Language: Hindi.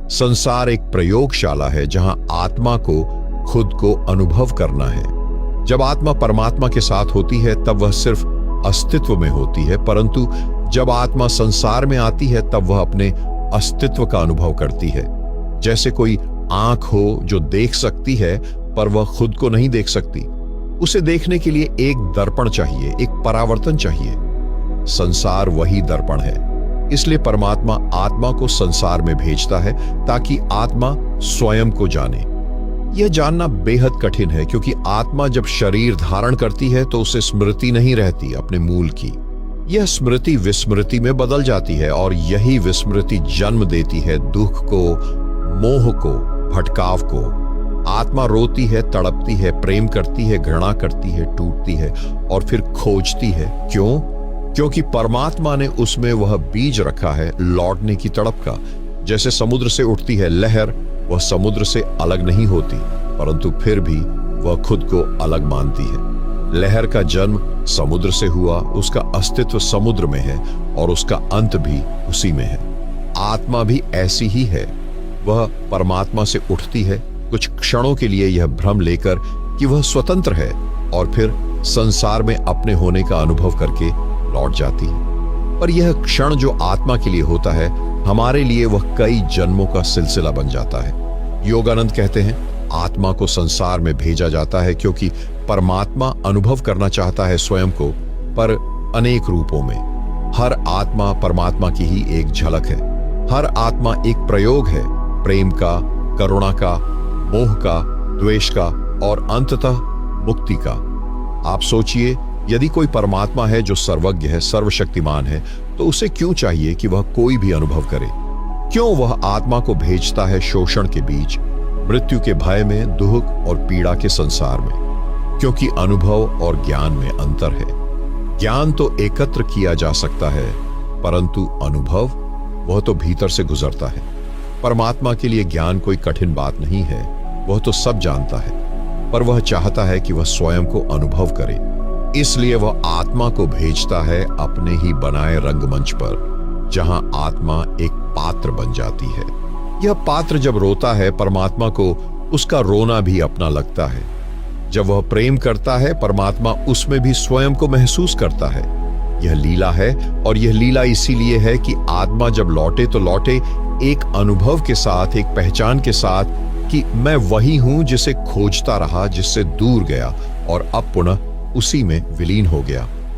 संसार एक प्रयोगशाला है जहां आत्मा को खुद को अनुभव करना है। जब आत्मा परमात्मा के साथ होती है तब वह सिर्फ अस्तित्व में होती है, परंतु जब आत्मा संसार में आती है तब वह अपने अस्तित्व का अनुभव करती है। जैसे कोई आंख हो जो देख सकती है पर वह खुद को नहीं देख सकती। उसे देखने के लिए एक दर्पण चाहिए, एक परावर्तन चाहिए। संसार वही दर्पण है। इसलिए परमात्मा आत्मा को संसार में भेजता है ताकि आत्मा स्वयं को जाने। यह जानना बेहद कठिन है, क्योंकि आत्मा जब शरीर धारण करती है तो उसे स्मृति नहीं रहती अपने मूल की। यह स्मृति विस्मृति में बदल जाती है और यही विस्मृति जन्म देती है दुख को, मोह को, भटकाव को। आत्मा रोती है, तड़पती है, प्रेम करती है, घृणा करती है, टूटती है और फिर खोजती है। क्यों? क्योंकि परमात्मा ने उसमें वह बीज रखा है लौटने की तड़प का। जैसे समुद्र से उठती है लहर, वह समुद्र से अलग नहीं होती, परंतु फिर भी वह खुद को अलग मानती है। लहर का जन्म समुद्र से हुआ, उसका अस्तित्व समुद्र में है और उसका अंत भी उसी में है। आत्मा भी ऐसी ही है। वह परमात्मा से उठती है कुछ क्षणों के लिए यह भ्रम लेकर कि वह स्वतंत्र है, और फिर संसार में अपने होने का अनुभव करके लौट जाती है। पर यह क्षण जो आत्मा के लिए होता है, हमारे लिए वह कई जन्मों का सिलसिला बन जाता है। योगानंद कहते हैं, आत्मा को संसार में भेजा जाता है क्योंकि परमात्मा अनुभव करना चाहता है स्वयं को, पर अनेक रूपों में। हर आत्मा परमात्मा की ही एक झलक है। हर आत्मा एक प्रयोग है, प्रेम का, करुणा का, मोह का, द्वेष का और अंततः मुक्ति का। आप सोचिए, यदि कोई परमात्मा है जो सर्वज्ञ है, सर्वशक्तिमान है, तो उसे क्यों चाहिए कि वह कोई भी अनुभव करे? क्यों वह आत्मा को भेजता है शोषण के बीच, मृत्यु के भय में, दुख और पीड़ा के संसार में? क्योंकि अनुभव और ज्ञान में अंतर है। ज्ञान तो एकत्र किया जा सकता है, परंतु अनुभव वह तो भीतर से गुजरता है। परमात्मा के लिए ज्ञान कोई कठिन बात नहीं है, वह तो सब जानता है, पर वह चाहता है कि वह स्वयं को अनुभव करे। इसलिए वह आत्मा को भेजता है अपने ही बनाए रंगमंच पर, जहां आत्मा एक पात्र बन जाती है। यह पात्र जब रोता है, परमात्मा को उसका रोना भी अपना लगता है। जब वह प्रेम करता है, परमात्मा उसमें भी स्वयं को महसूस करता है। यह लीला है, और यह लीला इसीलिए है कि आत्मा जब लौटे तो लौटे एक अनुभव के साथ, एक पहचान के साथ कि मैं वही हूं जिसे खोजता रहा, जिससे दूर गया और अब पुनः उसी में विलीन हो गया।